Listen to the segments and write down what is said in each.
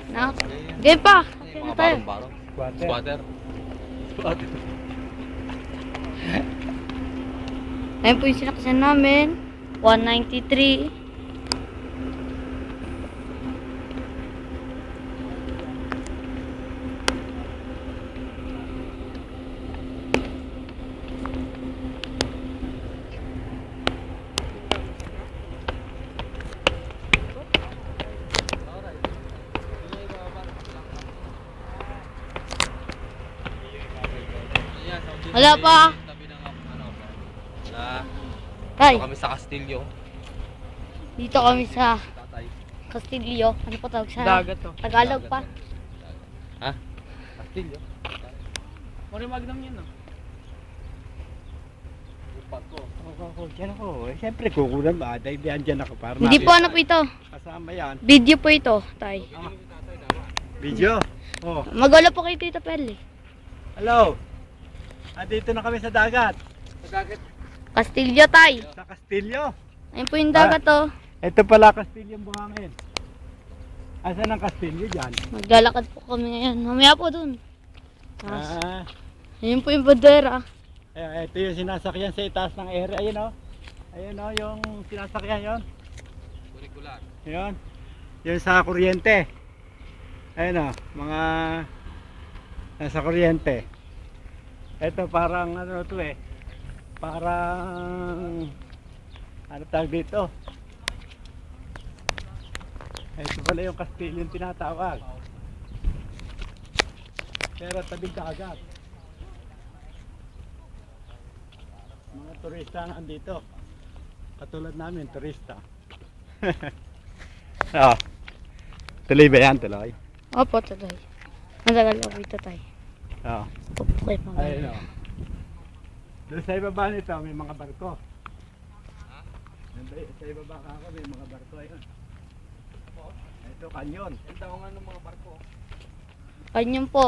Na? Game pa. Okay na Mga tayo. barong-barong. Squatter. Squatter. Ayun po yung sinaksan namin. 193. Wala pa. Tabi ng ano. Tay, Dito kami sa Castillo. dito kami sa Tatay. Castillo. Ano pa tawag sa Dagat to. Tagalog pa? Ha? Castillo? Magnum yun, no? Upat ko. Oo, dyan ako. Siyempre, kukunan ba? Dahil dyan ako para Hindi po ano po ito. kasama yan. Video po ito, tay. Video? Oh. Magwala po kay Tita Perli. Hello. Andito na kami sa dagat. Castillo, tay. Sa Castillo. Ayun po yung dagat, oh. Ito pala Castillo buhangin. Asan ang Castillo dyan? Maglalakad po kami ngayon. Mamaya po dun. Ah, Ayun po yung bandera. ito yung sinasakyan sa itaas ng ere. Ayun o. Ayun o, yung sinasakyan yon. Curricular. Yun. Yung sa kuryente. Ayun o, mga nasa kuryente. Ito parang ano to eh. Parang ano tawag dito? Ito pala yung Castillo yung tinatawag. Pero tabing dagat. Mga turista nga andito. Katulad namin, turista. Oh. Tuloy ba yan? Tuloy? Opo, tatay. Matagal ako ito, tay. Oo. Okay, Ayun o. Doon sa ibaba nito may mga barko. Sa ibaba ka ako may mga barko. Ayun. Ito kanyon. Ang tawag nga ng mga barko. Kanyon po.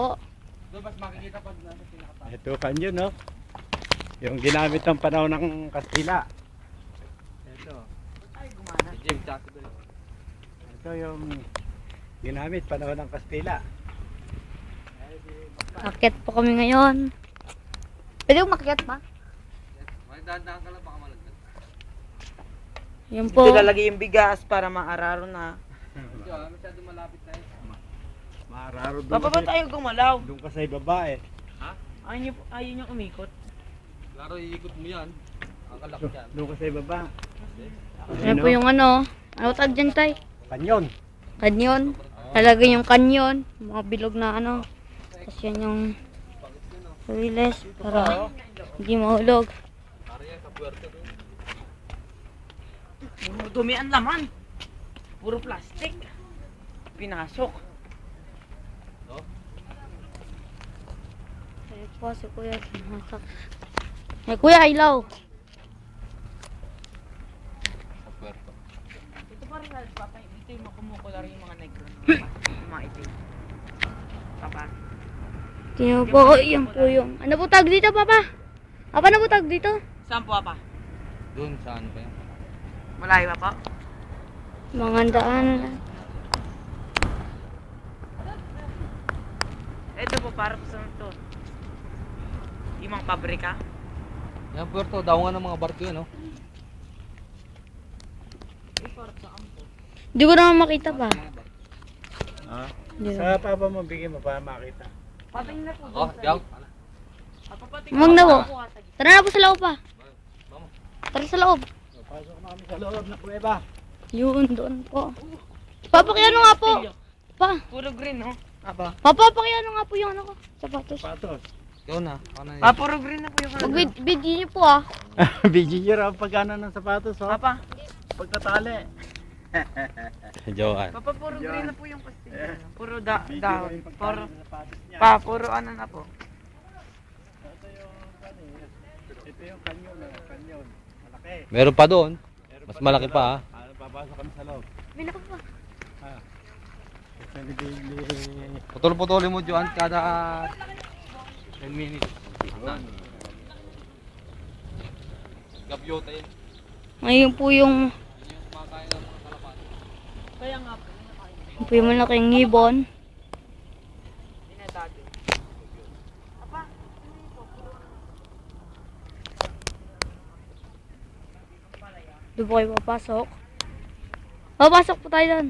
Doon mas makikita pag nasa pinakataas. Ito kanyon no. Yung ginamit ng panahon ng Kastila. Ito. James Jackson. Ito yung ginamit panahon ng Kastila. Akit po kami ngayon. Pwede ko makiat ba? May dahan-dahan ka lang baka malaglag. Yun po. Dito lalagay yung bigas para maararo na. Hindi masyado malapit tayo. Maararo doon Papa ba kasi, tayo gumalaw? doon ka sa ibaba eh. Ha? Ayun yung umikot. Klaro iikot mo yan. Ang kalak yan. Doon ka sa ibaba. Yan po yung ano. Ano tag dyan, tay? Kanyon. Kanyon. Talagay yung kanyon. Mga bilog na ano. Tapos yan yung riles para hindi mahulog. Para yan sa puwerto doon. Dumi ang laman. Puro plastic. Pinasok. Ay po, si kuya. Masak. Ay, kuya, ilaw. Sa puwerto. Ito pa rin papa. Ito yung makumukular yung mga negro. Yung mga itim. Papa. Tingnan po, yan po yung. Ano po tag dito, papa? Apa na po tag dito? Saan po papa? Doon saan pa yan? Malayo pa po? Mga daan. Ito po para po sa ito. Yung mga pabrika. Yan puwerto. Daw nga ng mga barko yan, no? Hindi ko naman makita pa. Ha? Hindi ko. Sa papa mo bigyan mo para makita. Patingin na po. Oh, yaw. Papa patingin Huwag na po. po ata. Tara na po sa loob pa. Vamos. Tara sa loob. Pasok na kami sa loob ng kuweba. Yun, doon po. Papa, kaya ano nga po? Pa, Puro green, no? Aba. papa, kaya ano nga po yung ano ko? Sapatos. Patos. Ikaw na. Ako na Ah, puro green na po yung Pag ano. video niyo po ah. Bigyan niyo raw pagkano ng sapatos oh. Papa. Pagtatali. Johan. Papa, puro green na po yung pastilya. Puro Bigyan dahon. mo yung pagkano Puro, ng sapatos niya. puro ano na po. Ito yung kanyon, kanyon. Malaki. Meron pa doon. Meron Mas pa malaki dito, pa, no? ah. Papasok kami sa loob. Bila ko pa. Ito ni Billy. Putol-putulin mo Johan kada 10 minutes. Gabyota yun. Ngayon po yung Kumakain ng mga kalapan. Kaya nga po. Yan po yung malaking ibon. Dinadago. Apa? Doon po kayo papasok. Papasok po tayo doon.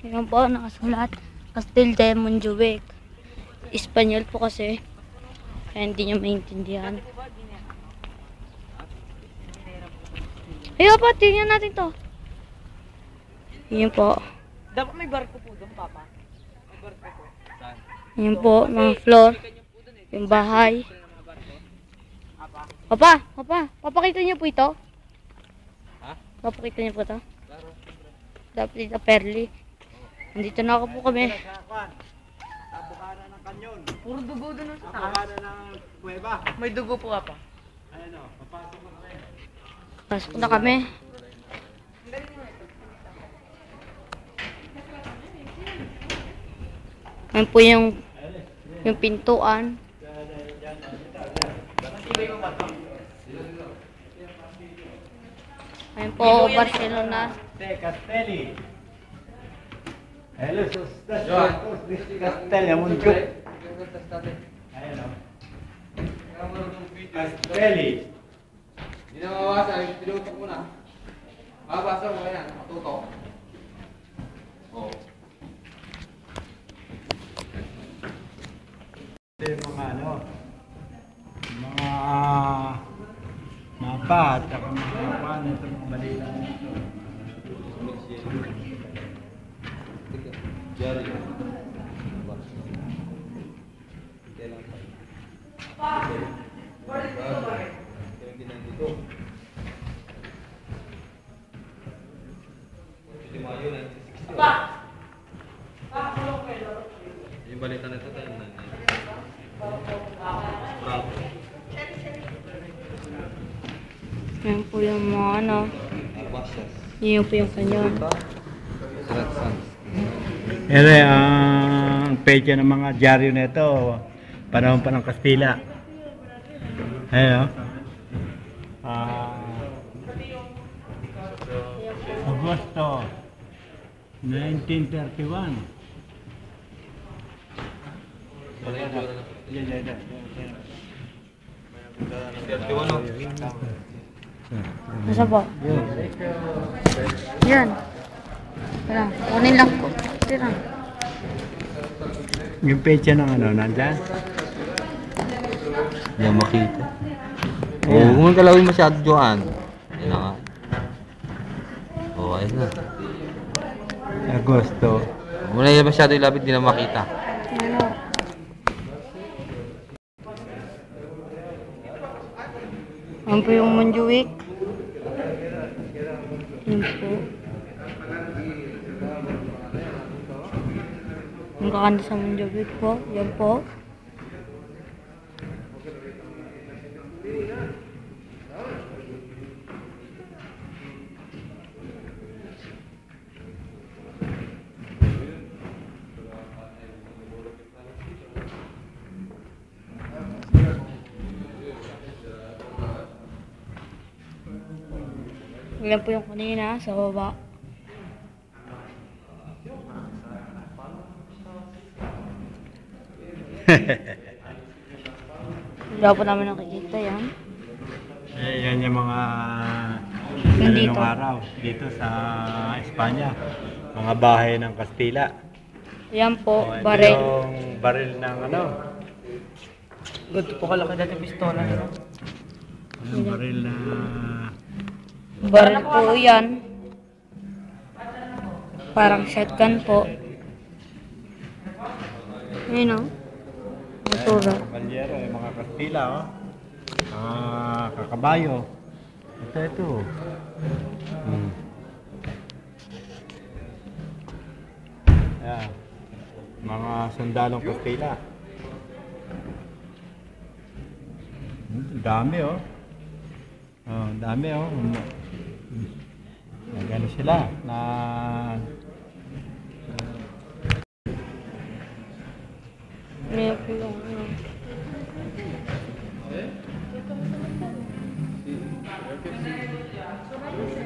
Yan po, nakasulat. Castel de Montjuic. Espanyol po kasi. Kaya hindi nyo maintindihan. Ayun po, tingnan natin to. Yan po. Dapat may barko po doon, Papa. May barko po. Yan po, mga floor. Yung bahay. Papa, papakita niyo po ito? Ha? Papakita niyo po ito? Dapat dito, Perli. Nandito na ako po kami. Bukana ng kanyon. Puro dugo doon sa taas. Bukana ng kuweba. May dugo po, Papa. Ayan o, papasok na kayo. Pasok na kami. Ayan po yung pintuan. Ayan po, Barcelona. Castelli. Hello, Castelli, Montjuic. Ayan o. Castelli. Hindi na mawasa, pinutok mo na. Mabasa mo yan, matutok. Oo. Ito yung mga ano, mga mapa at saka mga paano ito mga balita nito. Jerry. Yung balita na ito tayo na. Ayan po yung mga ano. Yun po yung kanyon. Ere, ang pecha ng mga dyaryo nito, panahon pa ng Kastila. Ayan o. Agosto 1931. Nasa po? Yan. Wala, kunin lang ko. Tira. Yung pecha ng ano, nandyan? Hindi na makita. Oo, huwag mong galawin masyado, Joan. Yan na nga. Oo, ayos na. Agosto. Huwag mo na yung masyado ilapit, hindi na makita. Ano? Yan po yung Montjuic. Yan po. Ang kakanda sa Montjuic po. Yan po. Yan po yung kanina sa baba. Wala po namin nakikita yan. Yan yung mga Nandito. nung araw dito sa Espanya. Mga bahay ng Kastila. Yan po, Ito baril. yung baril ng ano. Ganito po kalaki dati pistola. Yung baril na Baril po yan. Parang shotgun po. Ayun o. Motora. kabalyero, yung mga Kastila, oh. Kakabayo. Ito. Ayan. Mga sundalong Kastila. Dami, oh. Oh, dami, oh. Gano sila na Ngayon po yung ano. Sarado sila.